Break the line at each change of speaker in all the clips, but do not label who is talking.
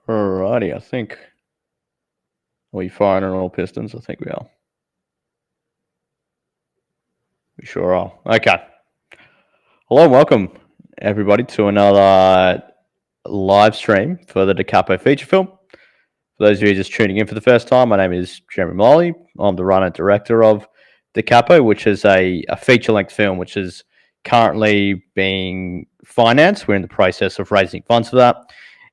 Alrighty, I think we firing on all pistons. I think we are. We sure are. Okay. Hello and welcome everybody to another live stream for the Capo feature film. For those of you just tuning in for the first time, my name is Jeremy Molly. I'm the runner director of Capo, which is a feature-length film which is currently being financed. We're in the process of raising funds for that.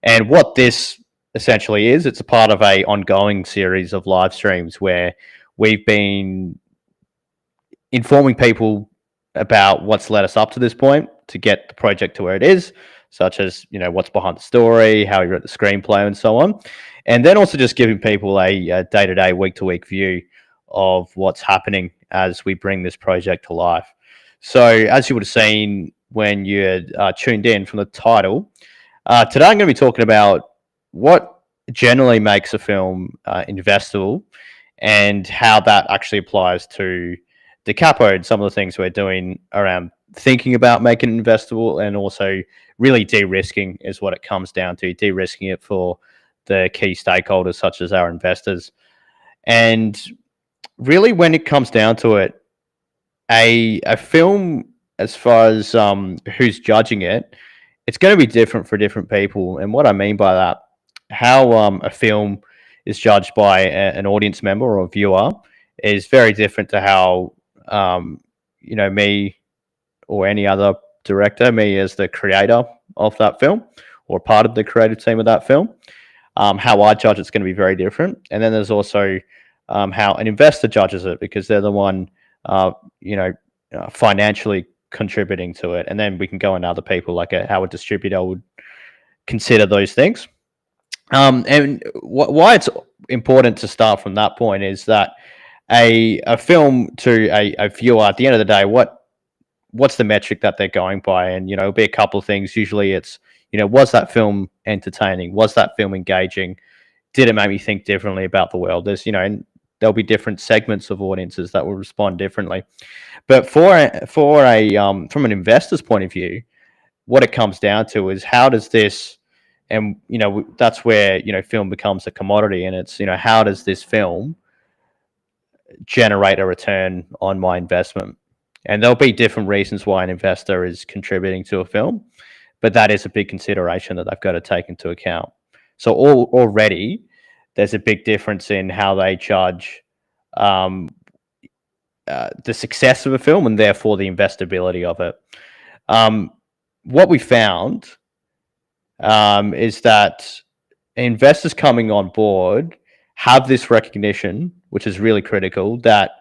And what this essentially is, it's a part of a ongoing series of live streams where we've been informing people about what's led us up to this point to get the project to where it is, such as, what's behind the story, how we wrote the screenplay, and so on. And then also just giving people a day-to-day, week-to-week view of what's happening as we bring this project to life. So as you would have seen when you had tuned in from the title, today I'm going to be talking about what generally makes a film investable and how that actually applies to the Capo and some of the things we're doing around thinking about making it investable, and also really de-risking is what it comes down to, de-risking it for the key stakeholders such as our investors. And really when it comes down to it, a film, as far as who's judging it, it's going to be different for different people. And what I mean by that, how a film is judged by an audience member or a viewer is very different to how me or any other director, me as the creator of that film or part of the creative team of that film, how I judge it's going to be very different. And then there's also how an investor judges it, because they're the one, financially contributing to it. And then we can go into other people, like how a distributor would consider those things. And why it's important to start from that point is that a film to a viewer, at the end of the day, what's the metric that they're going by? And it'll be a couple of things. Usually it's, was that film entertaining? Was that film engaging? Did it make me think differently about the world? There's, and there'll be different segments of audiences that will respond differently. But for a from an investor's point of view, what it comes down to is how does this, and that's where film becomes a commodity, and it's how does this film generate a return on my investment? And there'll be different reasons why an investor is contributing to a film, but that is a big consideration that they've got to take into account. So already there's a big difference in how they judge the success of a film and therefore the investability of it. What we found is that investors coming on board have this recognition, which is really critical, that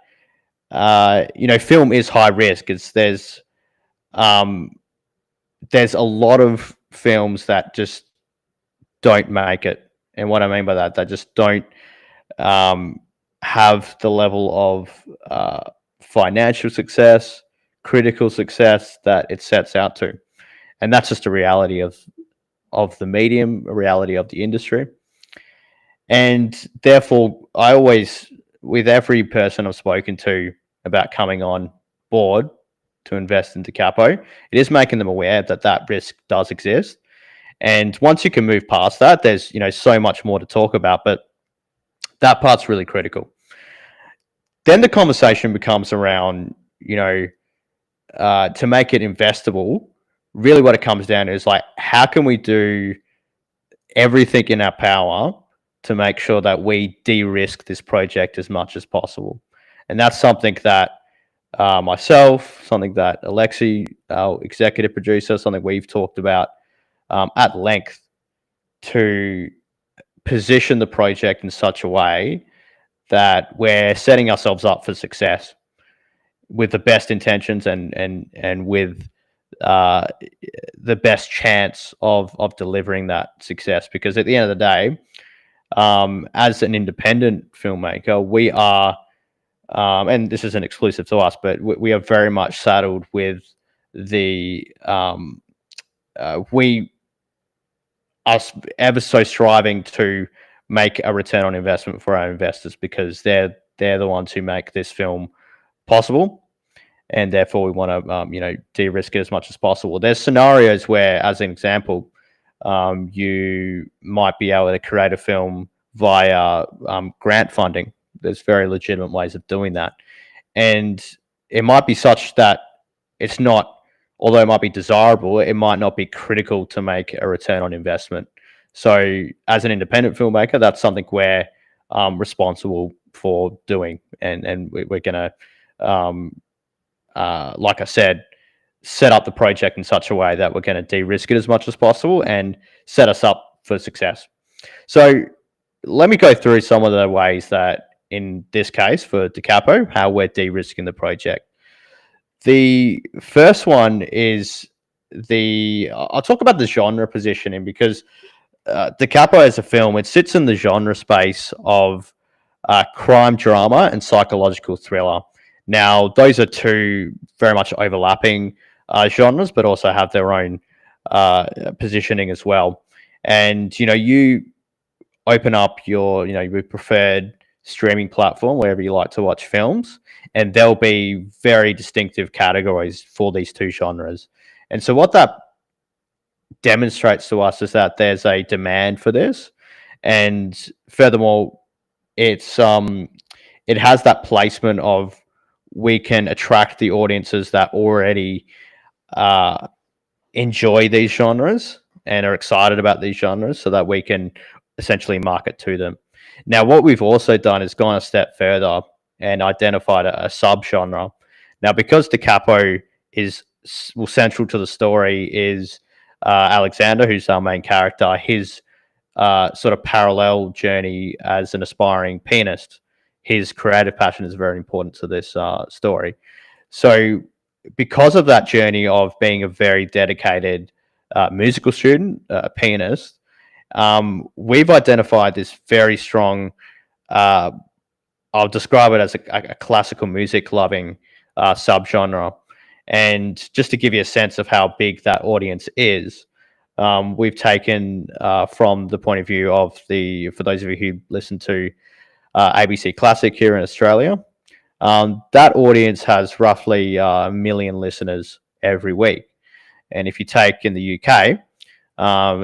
film is high risk. There's a lot of films that just don't make it, and what I mean by that, they just don't have the level of financial success, critical success that it sets out to, and that's just a reality of the medium, a reality of the industry. And therefore, I always, with every person I've spoken to about coming on board to invest into Capo, it is making them aware that that risk does exist. And once you can move past that, there's so much more to talk about, but that part's really critical. Then the conversation becomes around, to make it investable. Really, what it comes down to is like, how can we do everything in our power to make sure that we de-risk this project as much as possible? And that's something that myself, something that Alexi, our executive producer, something we've talked about at length, to position the project in such a way that we're setting ourselves up for success with the best intentions and with the best chance of delivering that success. Because at the end of the day, as an independent filmmaker, we are, and this isn't exclusive to us, but we are very much saddled with the, we are ever so striving to make a return on investment for our investors, because they're the ones who make this film possible. And therefore we want to, de-risk it as much as possible. There's scenarios where, as an example, You might be able to create a film via grant funding. There's very legitimate ways of doing that. And it might be such that it's not, although it might be desirable, it might not be critical to make a return on investment. So, as an independent filmmaker, that's something we're responsible for doing, and we're going to, like I said, set up the project in such a way that we're going to de-risk it as much as possible and set us up for success. So, let me go through some of the ways that, in this case for Capo, how we're de-risking the project. The first one is I'll talk about the genre positioning, because Capo as a film, it sits in the genre space of crime drama and psychological thriller. Now, those are two very much overlapping genres, but also have their own positioning as well. And you open up your your preferred streaming platform wherever you like to watch films, and there'll be very distinctive categories for these two genres. And so what that demonstrates to us is that there's a demand for this, and furthermore, it has that placement of, we can attract the audiences that already enjoy these genres and are excited about these genres, so that we can essentially market to them. Now, what we've also done is gone a step further and identified a subgenre. Now, because Capo is central to the story is Alexander, who's our main character, his sort of parallel journey as an aspiring pianist. His creative passion is very important to this story. So, because of that journey of being a very dedicated musical student, a pianist, we've identified this very strong, I'll describe it as a classical music loving subgenre. And just to give you a sense of how big that audience is, we've taken from the point of view of for those of you who listen to ABC Classic here in Australia, that audience has roughly a million listeners every week. And if you take in the UK,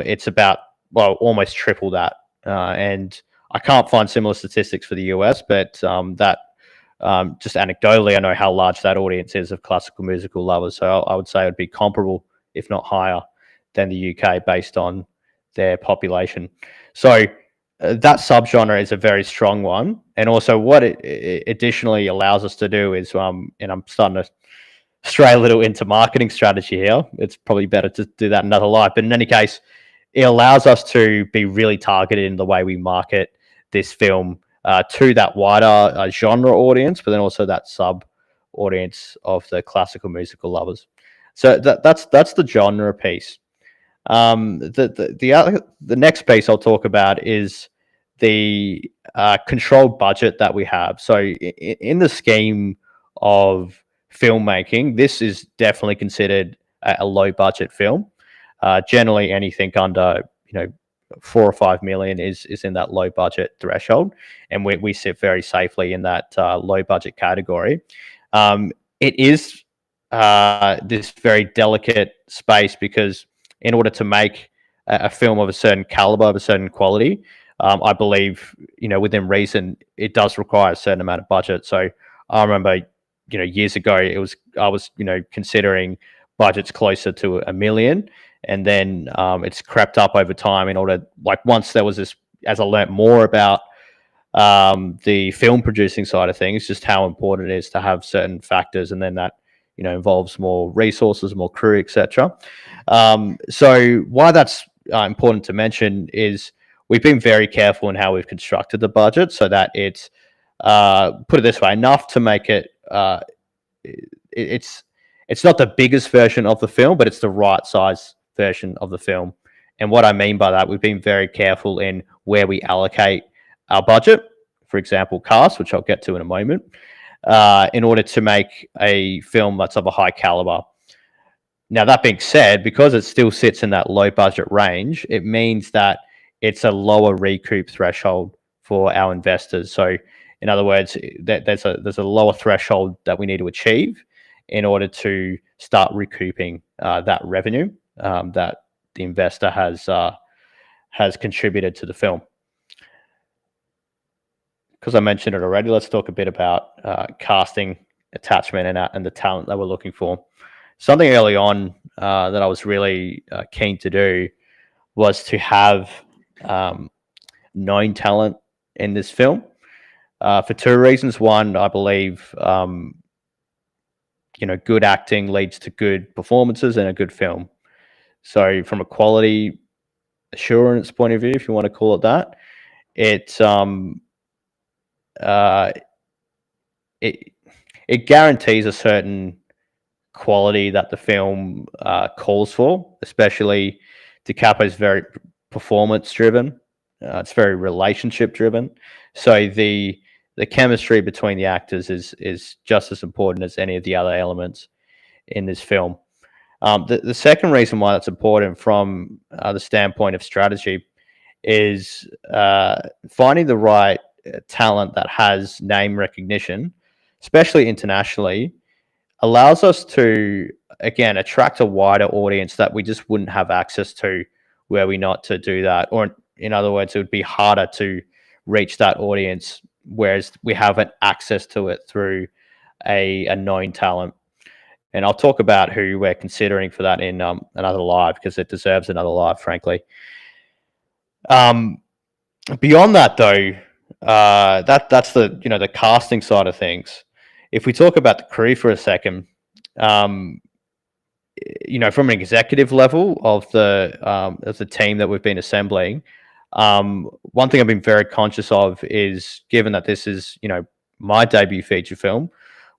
it's about, well, almost triple that. And I can't find similar statistics for the US, but just anecdotally, I know how large that audience is of classical musical lovers. So I would say it would be comparable, if not higher, than the UK based on their population. So that subgenre is a very strong one. And also what it additionally allows us to do is, and I'm starting to stray a little into marketing strategy here. It's probably better to do that in another life. But in any case, it allows us to be really targeted in the way we market this film to that wider genre audience, but then also that sub audience of the classical musical lovers. So that's the genre piece. The next piece I'll talk about is the controlled budget that we have. So in the scheme of filmmaking, this is definitely considered a low budget film. Generally, anything under 4 or 5 million is in that low budget threshold, and we sit very safely in that low budget category. It is this very delicate space, because in order to make a film of a certain caliber, of a certain quality, I believe within reason, it does require a certain amount of budget. So I remember years ago, I was considering budgets closer to 1 million. And then it's crept up over time in order, like, once there was this, as I learnt more about the film producing side of things, just how important it is to have certain factors, and then that involves more resources, more crew, etc. So why that's important to mention is we've been very careful in how we've constructed the budget, so that it's put it this way, enough to make it it's not the biggest version of the film, but it's the right size version of the film. And what I mean by that, we've been very careful in where we allocate our budget, for example, cast, which I'll get to in a moment, in order to make a film that's of a high caliber. Now, that being said, because it still sits in that low budget range, it means that it's a lower recoup threshold for our investors. So in other words, there's a lower threshold that we need to achieve in order to start recouping that revenue that the investor has contributed to the film. Because I mentioned it already, let's talk a bit about casting, attachment, and the talent that we're looking for. Something early on that I was really keen to do was to have known talent in this film for two reasons. One, I believe good acting leads to good performances and a good film. So from a quality assurance point of view, if you want to call it that, it's it it guarantees a certain quality that the film calls for. Especially, Capo is very performance driven. It's very relationship driven. So the chemistry between the actors is just as important as any of the other elements in this film. The second reason why that's important from the standpoint of strategy is finding the right talent that has name recognition, especially internationally, allows us to, again, attract a wider audience that we just wouldn't have access to were we not to do that. Or in other words, it would be harder to reach that audience, whereas we have an access to it through a known talent. And I'll talk about who we're considering for that in another live, because it deserves another live, frankly. Beyond that, though, that's the casting side of things. If we talk about the crew for a second, from an executive level of the team that we've been assembling, one thing I've been very conscious of is, given that this is my debut feature film,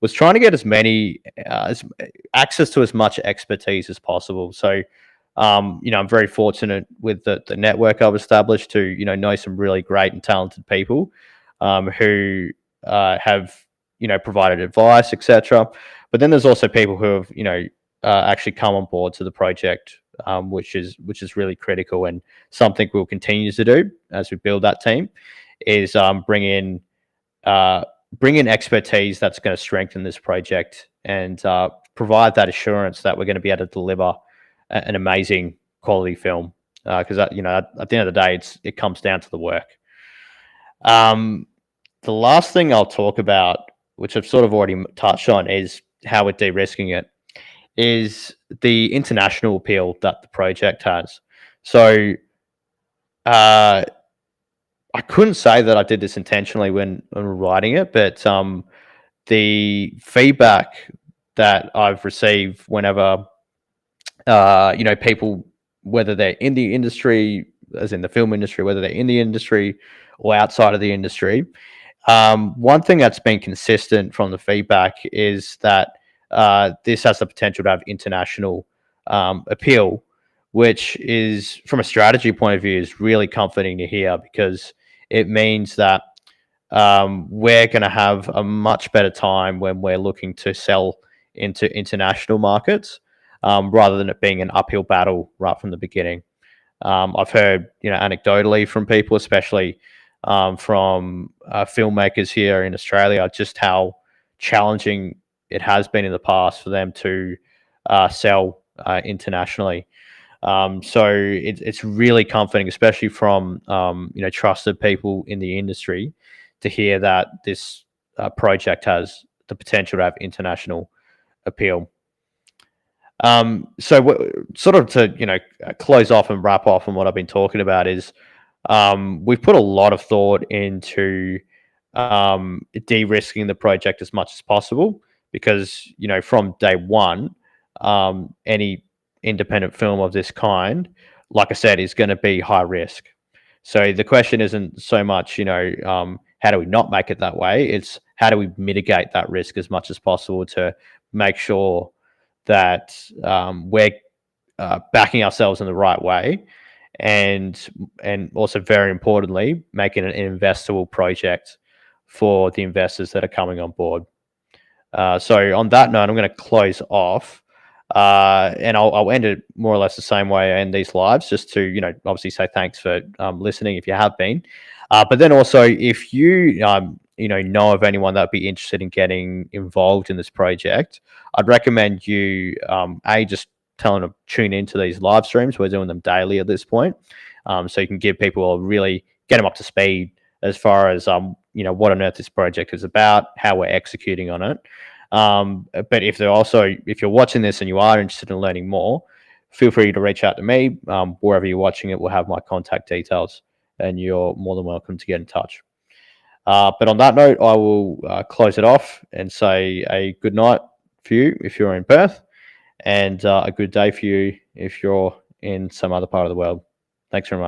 was trying to get as many access to as much expertise as possible. So I'm very fortunate with the network I've established to know some really great and talented people who have provided advice, etc. But then there's also people who have actually come on board to the project, which is really critical, and something we'll continue to do as we build that team is bring in expertise that's going to strengthen this project and provide that assurance that we're going to be able to deliver an amazing quality film. Because at the end of the day, it comes down to the work. The last thing I'll talk about, which I've sort of already touched on, is how we're de-risking it, is the international appeal that the project has. So I couldn't say that I did this intentionally when writing it, but the feedback that I've received whenever people, whether they're in the industry, as in the film industry, whether they're in the industry or outside of the industry, one thing that's been consistent from the feedback is that this has the potential to have international appeal, which is, from a strategy point of view, is really comforting to hear, because it means that we're going to have a much better time when we're looking to sell into international markets, rather than it being an uphill battle right from the beginning. I've heard, anecdotally from people, especially from filmmakers here in Australia, just how challenging it has been in the past for them to sell internationally. So it's really comforting, especially from trusted people in the industry, to hear that this project has the potential to have international appeal. So sort of to close off and wrap off on what I've been talking about is, we've put a lot of thought into de-risking the project as much as possible, because from day one, any independent film of this kind, like I said, is going to be high risk. So the question isn't so much how do we not make it that way, it's how do we mitigate that risk as much as possible to make sure that we're backing ourselves in the right way, and also, very importantly, making it an investable project for the investors that are coming on board. So on that note, I'm going to close off, and I'll end it more or less the same way I end these lives, just to obviously say thanks for listening if you have been, but then also, if you know of anyone that would be interested in getting involved in this project, I'd recommend you just telling them to tune into these live streams. We're doing them daily at this point, so you can give people really get them up to speed as far as what on earth this project is about, how we're executing on it. But if you're watching this and you are interested in learning more, feel free to reach out to me. Wherever you're watching it, we'll have my contact details, and you're more than welcome to get in touch. But on that note, I will close it off and say a good night for you if you're in Perth, and a good day for you if you're in some other part of the world. Thanks very much.